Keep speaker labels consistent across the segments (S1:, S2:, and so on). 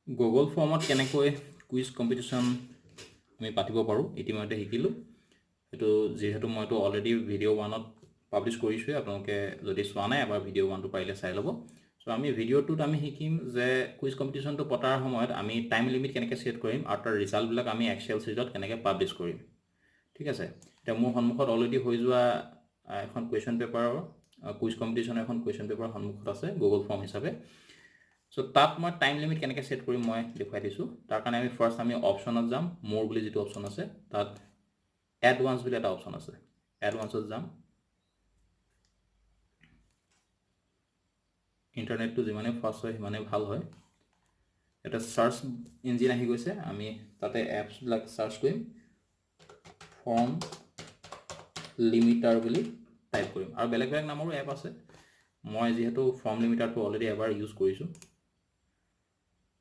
S1: Google ফৰ্মত কেনেকৈ quiz competition আমি পাতিব পাৰোঁ ইতিমধ্যে শিকিলোঁ। এইটো যিহেতু মইতো অলৰেডি ভিডিঅ' 1ত পাব্লিছ কৰিছোঁৱে, আপোনালোকে যদি চোৱা নাই এবাৰ ভিডিঅ' 1টো পাৰিলে চাই ল'ব। চ' আমি ভিডিঅ'টোত আমি শিকিম যে কুইজ কম্পিটিশ্যনটো পতাৰ সময়ত আমি টাইম লিমিট কেনেকৈ ছেট কৰিম আৰু তাৰ ৰিজাল্টবিলাক আমি এক্সেল ছিটত কেনেকৈ পাব্লিছ কৰিম। ঠিক আছে, এতিয়া মোৰ সন্মুখত অলৰেডি হৈ যোৱা এখন কুৱেশ্যন পেপাৰৰ কুইজ কম্পিটিশ্যনৰ এখন কুৱেশ্যন পেপাৰ সন্মুখত আছে গুগল ফৰ্ম হিচাপে। চ' তাত মই টাইম লিমিট কেনেকৈ ছেট কৰিম মই দেখুৱাই দিছোঁ। তাৰ কাৰণে আমি ফাৰ্ষ্ট আমি অপশ্যনত যাম, মোৰ বুলি যিটো অপশ্যন আছে তাত এডভান্স বুলি এটা অপশ্যন আছে, এডভান্সত যাম। ইণ্টাৰনেটটো যিমানে ফাষ্ট হয় সিমানে ভাল হয়। এটা চাৰ্চ ইঞ্জিন আহি গৈছে, আমি তাতে এপছবিলাক চাৰ্চ কৰিম, ফৰ্ম লিমিটাৰ বুলি টাইপ কৰিম আৰু বেলেগ বেলেগ নামৰো এপ আছে। মই যিহেতু ফৰ্ম লিমিটাৰটো অলৰেডি এবাৰ ইউজ কৰিছোঁ,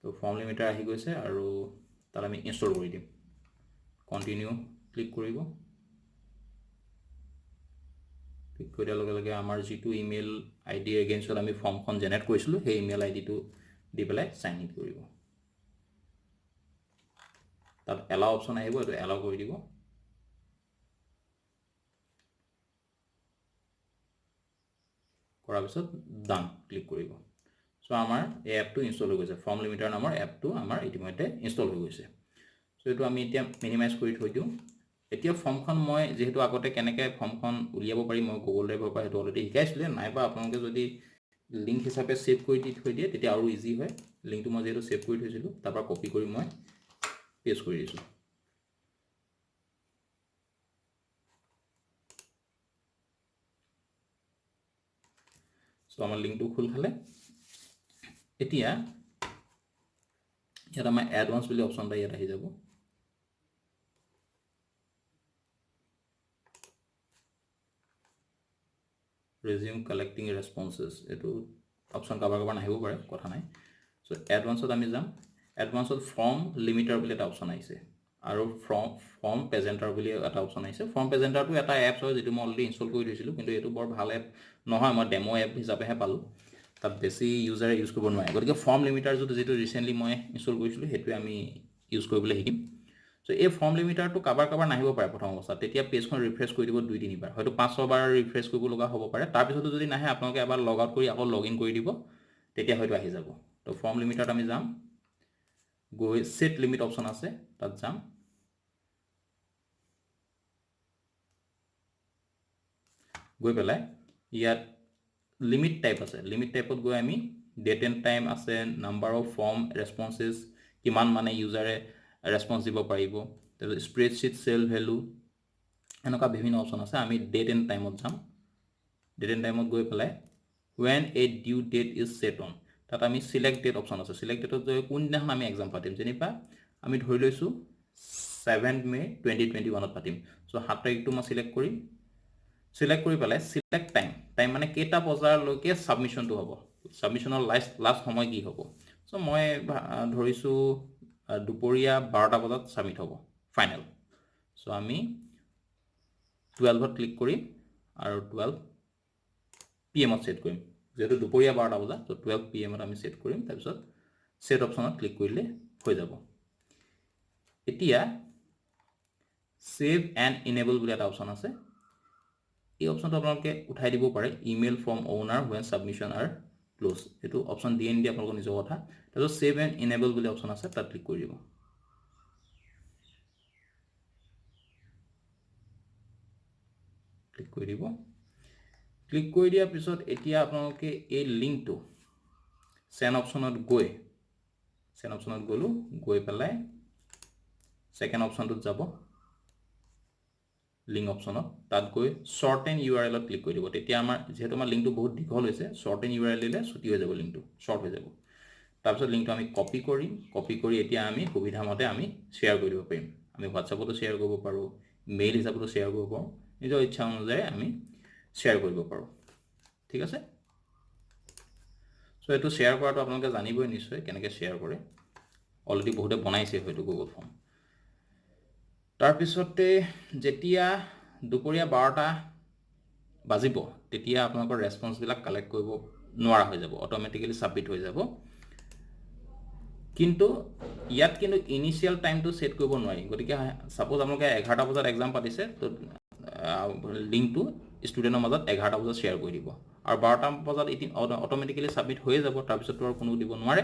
S1: তো ফৰ্ম লিমিটাৰ আহি গৈছে আৰু তাত আমি ইনষ্টল কৰি দিম। কণ্টিনিউ ক্লিক কৰিব। ক্লিক কৰি দিয়াৰ লগে লগে আমাৰ যিটো ইমেইল আই ডিৰ এগেইনষ্টত আমি ফৰ্মখন জেনেৰেট কৰিছিলোঁ সেই ইমেইল আই ডিটো দি পেলাই চাইন ইন কৰিব। তাত এলাও অপশ্যন আহিব, এইটো এলাও কৰি দিব। কৰাৰ পিছত ডান ক্লিক কৰিব। চ' আমাৰ এই এপটো ইনষ্টল হৈ গৈছে, ফৰ্ম লিমিটাৰ নামৰ এপটো আমাৰ ইতিমধ্যে ইনষ্টল হৈ গৈছে। চ' এইটো আমি এতিয়া মিনিমাইজ কৰি থৈ দিওঁ। এতিয়া ফৰ্মখন মই যিহেতু আগতে কেনেকৈ ফৰ্মখন উলিয়াব পাৰি মই গুগল ড্ৰাইভৰ পৰা সেইটো অলৰেডি শিকাইছিলে, নাইবা আপোনালোকে যদি লিংক হিচাপে ছেভ কৰি দি থৈ দিয়ে তেতিয়া আৰু ইজি হয়। লিংকটো মই যিহেতু ছেভ কৰি থৈছিলোঁ তাৰপৰা কপি কৰি মই পেষ্ট কৰি দিছোঁ। চ' আমাৰ লিংকটো খোল খালে। এতিয়া ইয়াত আমাৰ এডভান্স বুলি অপশ্যন এটা ইয়াত আহি যাব। ৰেজিউম কালেক্টিং ৰেছপন্সেছ, এইটো অপশ্যন কাৰোবাৰ নাহিব পাৰে, কথা নাই। চ' এডভান্সত আমি যাম। এডভান্সত ফৰ্ম লিমিটাৰ বুলি এটা অপশ্যন আহিছে আৰু ফৰ্ম প্ৰেজেণ্টাৰ বুলি এটা অপশ্যন আহিছে। ফৰ্ম প্ৰেজেণ্টাৰটো এটা এপছ হয় যিটো মই অলৰেডি ইনষ্টল কৰি থৈছিলোঁ, কিন্তু এইটো বৰ ভাল এপ নহয়, মই ডেমো এপ হিচাপেহে পালোঁ, তাত বেছি ইউজাৰে ইউজ কৰিব নোৱাৰে। গতিকে ফৰ্ম লিমিটাৰ যিটো ৰিচেণ্টলি মই ইনষ্টল কৰিছিলোঁ সেইটোৱে আমি ইউজ কৰিবলৈ শিকিম। চ' এই ফৰ্ম লিমিটাৰটো কাৰোবাৰ নাহিব পাৰে প্ৰথম অৱস্থাত, তেতিয়া পেজখন ৰিফ্ৰেছ কৰি দিব 2-3 বাৰ, হয়তো 5-6 বাৰ ৰিফ্ৰেছ কৰিব লগা হ'ব পাৰে। তাৰপিছতো যদি নাহে আপোনালোকে এবাৰ লগ আউট কৰি আকৌ লগ ইন কৰি দিব, তেতিয়া হয়তো আহি যাব। তো ফৰ্ম লিমিটাৰত আমি যাম, গৈ ছেট লিমিট অপশ্যন আছে তাত যাম। গৈ পেলাই ইয়াত লিমিট টাইপ আছে, লিমিট টাইপত গৈ আমি ডেট এণ্ড টাইম আছে, নাম্বাৰ অফ ফৰ্ম ৰেছপন্সেছ, কিমান মানে ইউজাৰে ৰেছপন্স দিব পাৰিব, তাৰপিছত স্প্ৰেডশ্বীট চেল ভেলু, এনেকুৱা বিভিন্ন অপশ্যন আছে। আমি ডেট এণ্ড টাইমত যাম। ডেট এণ্ড টাইমত গৈ পেলাই when a due date is set on, তাত আমি চিলেক্ট ডেট অপশ্যন আছে। চিলেক্ট ডেটত গৈ কোনদিনাখন আমি এক্সাম পাতিম, যেনিবা আমি ধৰি লৈছোঁ 7 মে 2021 পাতিম। চ' 7 তাৰিখটো মই চিলেক্ট কৰিম। চিলেক্ট কৰি পেলাই চিলেক্ট টাইম মানে কেইটা বজালৈকে ছাবমিশ্যনটো হ'ব, ছাবমিশ্যনৰ লাষ্ট সময় কি হ'ব। চ' মই ধৰিছোঁ দুপৰীয়া 12টা বজাত ছাবমিট হ'ব ফাইনেল। চ' আমি 12ত ক্লিক কৰিম আৰু 12 PM ছেট কৰিম, যিহেতু দুপৰীয়া 12টা বজাত, ত' 12 PM আমি ছেট কৰিম। তাৰপিছত ছেট অপশ্যনত ক্লিক কৰিলে হৈ যাব। এতিয়া ছেভ এণ্ড ইনেবল বুলি এটা অপশ্যন আছে, এই অপশ্যনটো আপোনালোকে উঠাই দিব পাৰে। Email from owner when submission are close, এইটো অপশ্যন দিয়ে নিদিয়ে আপোনালোকৰ নিজৰ কথা। তাৰপিছত ছেভ এণ্ড ইনেবল বুলি অপশ্যন আছে, তাত ক্লিক কৰি দিব। ক্লিক কৰি দিব। ক্লিক কৰি দিয়াৰ পিছত এতিয়া আপোনালোকে এই লিংকটো চেণ্ড অপশ্যনত গৈ পেলাই ছেকেণ্ড অপশ্যনটোত যাব, লিংক অপশ্যনত, তাত গৈ শ্বৰ্ট এণ্ড URLত ক্লিক কৰি দিব। তেতিয়া আমাৰ যিহেতু আমাৰ লিংকটো বহুত দীঘল হৈছে, শ্বৰ্ট এণ্ড URL দিলে ছুটি হৈ যাব, লিংকটো শ্বৰ্ট হৈ যাব। তাৰপিছত লিংকটো আমি কপি কৰিম। কপি কৰি এতিয়া আমি সুবিধামতে আমি শ্বেয়াৰ কৰি দিব পাৰিম। আমি হোৱাটছআপতো শ্বেয়াৰ কৰিব পাৰোঁ, মেইল হিচাপতো শ্বেয়াৰ কৰিব পাৰোঁ, নিজৰ ইচ্ছা অনুযায়ী আমি শ্বেয়াৰ কৰিব পাৰোঁ। ঠিক আছে। চ' এইটো শ্বেয়াৰ কৰাটো আপোনালোকে জানিবই নিশ্চয় কেনেকৈ শ্বেয়াৰ কৰে, অলৰেডি বহুতে বনাইছে হয়তো গুগল ফৰ্ম। তাৰপিছতে যেতিয়া দুপৰীয়া 12টা বাজিব তেতিয়া আপোনালোকৰ ৰেছপন্সবিলাক কালেক্ট কৰিব নোৱাৰা হৈ যাব, অট'মেটিকেলি ছাবমিট হৈ যাব। কিন্তু ইয়াত কিন্তু ইনিচিয়েল টাইমটো সেট কৰিব নোৱাৰি গতিকে সাপোজ আপোনালোকে 11টা বজাত এক্সাম পাতিছে তো লিংকটো ষ্টুডেণ্টৰ মাজত 11টা বজাত শ্বেয়াৰ কৰি দিব আৰু 12টা বজাত অট'মেটিকেলি ছাবমিট হৈয়ে যাব তাৰপিছতো আৰু কোনো দিব নোৱাৰে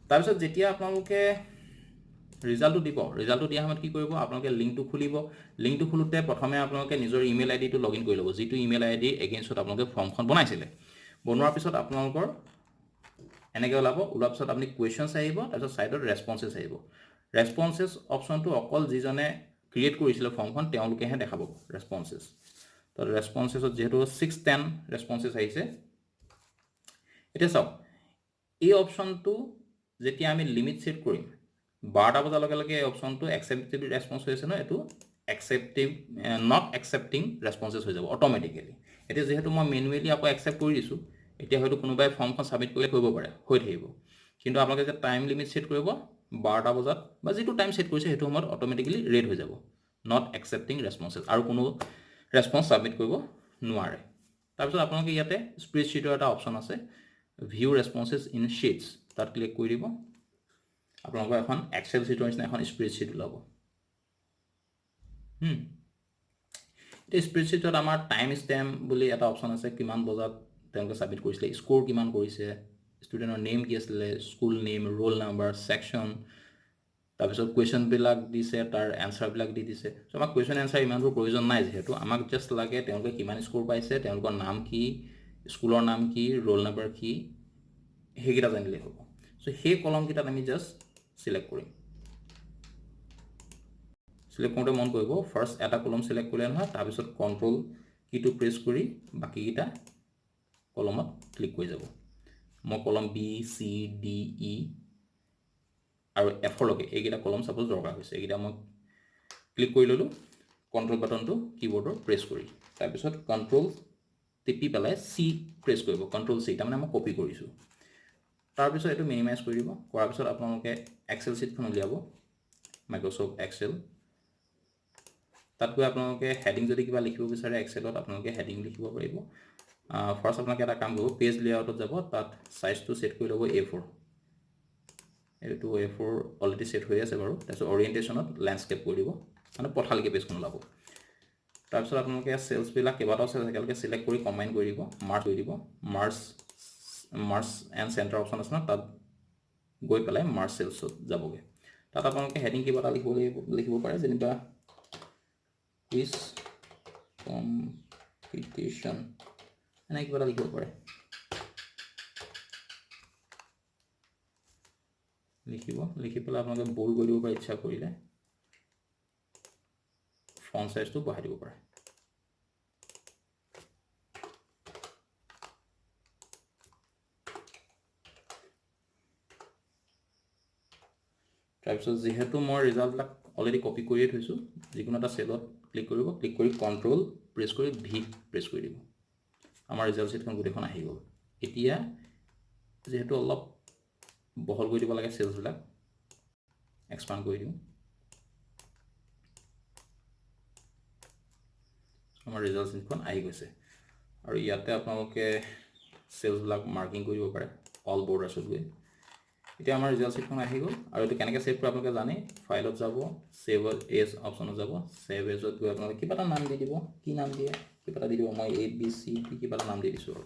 S1: তাৰপিছত যেতিয়া আপোনালোকে ৰিজাল্টটো দিব ৰিজাল্টটো দিয়া সময়ত কি কৰিব আপোনালোকে লিংকটো খোলোতে প্ৰথমে আপোনালোকে নিজৰ ইমেইল আইডিটো লগ ইন কৰি ল'ব যিটো ইমেইল আইডি এগেইনষ্টত আপোনালোকে ফৰ্মখন বনাইছিলে বনোৱাৰ পিছত আপোনালোকৰ এনেকৈ ওলোৱাৰ পিছত আপুনি কুৱেশ্যনছ আহিব তাৰপিছত ছাইডত ৰেছপন্সেছ আহিব ৰেছপন্সেছ অপশ্যনটো অকল যিজনে ক্ৰিয়েট কৰিছিলে ফৰ্মখন তেওঁলোকেহে দেখাব ৰেছপন্সেছ তো ৰেছপন্সেছত যিহেতু 610 ৰেছপন্সেছ আহিছে এতিয়া চাওক এই অপশ্যনটো যেতিয়া আমি লিমিট ছেট কৰিম 12টা বজাৰ লগে লগে এই অপশ্যনটো একচেপ্টিভ ৰেছপন্স হৈছে ন এইটো নট একচেপ্টিং ৰেছপন্সেছ হৈ যাব অট'মেটিকেলি এতিয়া যিহেতু মই মেনুৱেলি আকৌ একচেপ্ট কৰি দিছোঁ এতিয়া হয়তো কোনোবাই ফৰ্মখন ছাবমিট কৰিলে কৰিব পাৰে হৈ থাকিব কিন্তু আপোনালোকে যে টাইম লিমিট ছেট কৰিব 12টা বজাত বা যিটো টাইম ছেট কৰিছে সেইটো সময়ত অট'মেটিকেলি ৰেড হৈ যাব নট একচেপ্টিং ৰেছপন্সেছ আৰু কোনো ৰেছপন্স ছাবমিট কৰিব নোৱাৰে তাৰপিছত আপোনালোকে ইয়াতে স্প্ৰেডশ্বীটৰ এটা অপশ্যন আছে ভিউ ৰেছপন্সেছ ইন শ্বীটছ তাত ক্লিক কৰি দিব আপোনালোকৰ এখন এক্সেল শ্বীটৰ নিচিনা এখন স্প্ৰেডশ্বীট ওলাব এতিয়া স্প্ৰেডশ্বীটত আমাৰ টাইম ষ্টেম্প বুলি এটা অপশ্যন আছে কিমান বজাত তেওঁলোকে ছাবমিট কৰিছিলে স্ক'ৰ কিমান কৰিছে ষ্টুডেণ্টৰ নেম কি আছিলে school name roll number section তাৰপিছত কুৱেশ্যনবিলাক দিছে তাৰ এনচাৰবিলাক দি দিছে চ' আমাক কুৱেশ্যন এনচাৰ ইমানবোৰ প্ৰয়োজন নাই যিহেতু আমাক জাষ্ট লাগে তেওঁলোকে কিমান স্ক'ৰ পাইছে তেওঁলোকৰ নাম কি স্কুলৰ নাম কি ৰোল নাম্বাৰ কি সেইকেইটা জানিলেই হ'ব চ' সেই কলমকেইটাত আমি জাষ্ট চিলেক্ট কৰিম চিলেক্ট কৰোঁতে মন কৰিব ফাৰ্ষ্ট এটা কলম চিলেক্ট কৰিলে নহয় তাৰপিছত কণ্ট্ৰল কিটো প্ৰেছ কৰি বাকীকেইটা কলমত ক্লিক কৰি যাব মই কলম বি চি ডি ই আৰু এফৰলৈকে এইকেইটা কলম ছাপোজ দৰকাৰ হৈছে এইকেইটা মই ক্লিক কৰি ল'লোঁ কণ্ট্ৰল বাটনটো কীবৰ্ডৰ প্ৰেছ কৰি তাৰপিছত কণ্ট্ৰল টিপি পেলাই চি প্ৰেছ কৰিব কণ্ট্ৰল চি তাৰমানে মই কপি কৰিছোঁ তাৰপিছত এইটো মিনিমাইজ কৰি দিব কৰাৰ পিছত আপোনালোকে এক্সেল শ্বীটখন উলিয়াব মাইক্ৰ'ছফ্ট এক্সেল তাত গৈ আপোনালোকে হেডিং যদি কিবা লিখিব বিচাৰে এক্সেলত আপোনালোকে হেডিং লিখিব পাৰিব ফাৰ্ষ্ট আপোনালোকে এটা কাম কৰিব পেজ লেআউটত যাব তাত চাইজটো ছেট কৰি ল'ব A4 এইটো A4 অলৰেডি ছেট হৈ আছে বাৰু তাৰপিছত অৰিয়েণ্টেশ্যনত লেণ্ডস্কেপ কৰি দিব মানে পথালিকৈ পেজখন ওলাব তাৰপিছত আপোনালোকে চেলছবিলাক কেইবাটাও চেলছ একেলগে চিলেক্ট কৰি কম্বাইন কৰি দিব মাৰ্চ কৰি দিব মাৰ্চ এণ্ড চেণ্টাৰ অপশ্যন আছে ন তাত গৈ পেলাই মাৰ্চ চেলছত যাবগৈ তাত আপোনালোকে হেডিং কিবা এটা লিখিব পাৰে যেনিবা কুইজ কম্পিটিশ্যন এনেকৈ কিবা এটা লিখিব পাৰে লিখি পেলাই আপোনালোকে বোল্ড কৰি দিব পাৰে ইচ্ছা কৰিলে ফন্ট সাইজটো বঢ়াই দিব পাৰে তাৰপিছত যিহেতু মই ৰিজাল্টবিলাক অলৰেডি কপি কৰিয়ে থৈছোঁ যিকোনো এটা চেলত ক্লিক কৰিব ক্লিক কৰি কণ্ট্ৰল প্ৰেছ কৰি ভি প্ৰেছ কৰি দিব আমাৰ ৰিজাল্ট শ্বীটখন গোটেইখন আহি গ'ল এতিয়া যিহেতু অলপ বহল কৰি দিব লাগে চেলছবিলাক এক্সপাণ্ড কৰি দিওঁ আমাৰ ৰিজাল্ট শ্বীটখন আহি গৈছে আৰু ইয়াতে আপোনালোকে চেলছবিলাক মাৰ্কিং কৰিব পাৰে অল বৰ্ডাৰ্ছত গৈ এতিয়া আমাৰ ৰিজাল্ট শ্বীটখন আহি গ'ল আৰু এইটো কেনেকৈ ছেভ কৰে আপোনালোকে জানে ফাইলত যাব ছেভ এজ অপশ্যনত যাব ছেভ এজত গৈ আপোনালোকে কিবা এটা নাম দি দিব কি নাম দিয়ে কিবা এটা দি দিব মই ABC কিবা এটা নাম দি দিছোঁ আৰু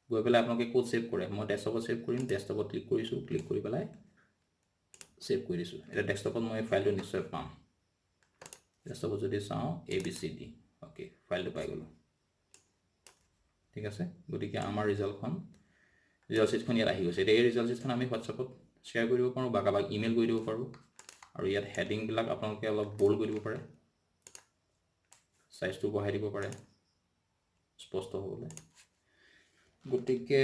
S1: গৈ পেলাই আপোনালোকে ক'ত ছেভ কৰে মই ডেস্কটপত ছেভ কৰিম ডেস্কটপত ক্লিক কৰিছোঁ ক্লিক কৰি পেলাই ছেভ কৰি দিছোঁ এতিয়া ডেস্কটপত মই ফাইলটো নিশ্চয় পাম ডেস্কটপত যদি চাওঁ ABCD অ'কে ফাইলটো পাই গ'লোঁ ঠিক আছে গতিকে আমাৰ ৰিজাল্ট শ্বীটখন ইয়াত আহি গৈছে এতিয়া এই ৰিজাল্ট শ্বীটখন আমি হোৱাটছআপত শ্বেয়াৰ কৰিব পাৰোঁ বা কাৰোবাক ইমেইল কৰি দিব পাৰোঁ আৰু ইয়াত হেডিংবিলাক আপোনালোকে অলপ বোল্ড কৰি দিব পাৰে চাইজটো বঢ়াই দিব পাৰে স্পষ্ট হ'বলৈ গতিকে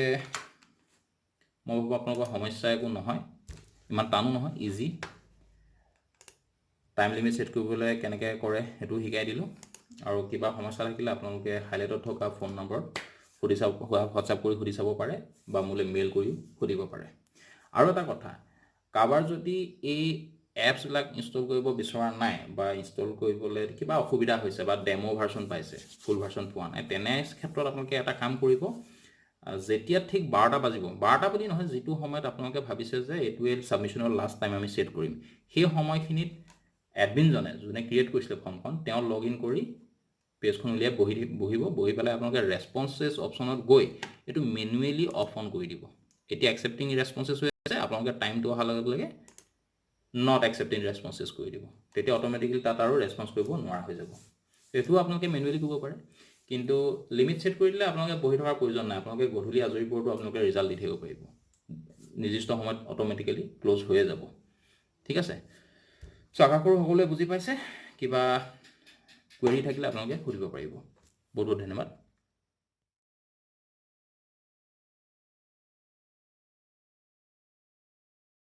S1: মই ভাবোঁ আপোনালোকৰ সমস্যা একো নহয় ইমান টানো নহয় ইজি টাইম লিমিট ছেট কৰিবলৈ কেনেকৈ কৰে সেইটো শিকাই দিলোঁ আৰু কিবা সমস্যা থাকিলে আপোনালোকে হাইলাইটত থকা ফোন নম্বৰত হোৱাটছআপ কৰি সুধি চাব পাৰে বা মোলৈ মেইল কৰিও সুধিব পাৰে আৰু এটা কথা কাৰোবাৰ যদি এই এপছবিলাক ইনষ্টল কৰিব বিচৰা নাই বা ইনষ্টল কৰিবলৈ কিবা অসুবিধা হৈছে বা ডেমো ভাৰ্চন পাইছে ফুল ভাৰ্চন পোৱা নাই তেনে ক্ষেত্ৰত আপোনালোকে এটা কাম কৰিব যেতিয়া ঠিক 12টা বাজিব, 12টা বুলি নহয়, যিটো সময়ত আপোনালোকে ভাবিছে যে এইটোৱে ছাবমিশ্যনৰ লাষ্ট টাইম আমি ছেট কৰিম, সেই সময়খিনিত এডমিনজনে যোনে ক্ৰিয়েট কৰিছিলে ফৰ্মখন তেওঁ লগ ইন কৰি পেজখন উলিয়াই বহি পেলাই আপোনালোকে ৰেছপন্সেছ অপশ্যনত গৈ এইটো মেনুৱেলি অফ অন কৰি দিব। এতিয়া একচেপ্টিং ৰেছপন্সেছ হৈ আছে, আপোনালোকে টাইমটো অহাৰ লগে লগে নট একচেপ্টিং ৰেছপন্সেছ কৰি দিব, তেতিয়া অট'মেটিকেলি তাত আৰু ৰেছপন্স কৰিব নোৱাৰা হৈ যাব। এইটোও আপোনালোকে মেনুৱেলি কৰিব পাৰে, কিন্তু লিমিট ছেট কৰি দিলে আপোনালোকে বহি থকাৰ প্ৰয়োজন নাই, আপোনালোকে গধূলি আজৰি পৰতো আপোনালোকে ৰিজাল্ট দি থাকিব পাৰিব, নিৰ্দিষ্ট সময়ত অট'মেটিকেলি ক্ল'জ হৈয়ে যাব। ঠিক আছে, চ' আশা কৰোঁ সকলোৱে বুজি পাইছে। কিবা কুৱেৰি থাকিলে আপোনালোকে সুধিব পাৰিব। বহুত বহুত ধন্যবাদ।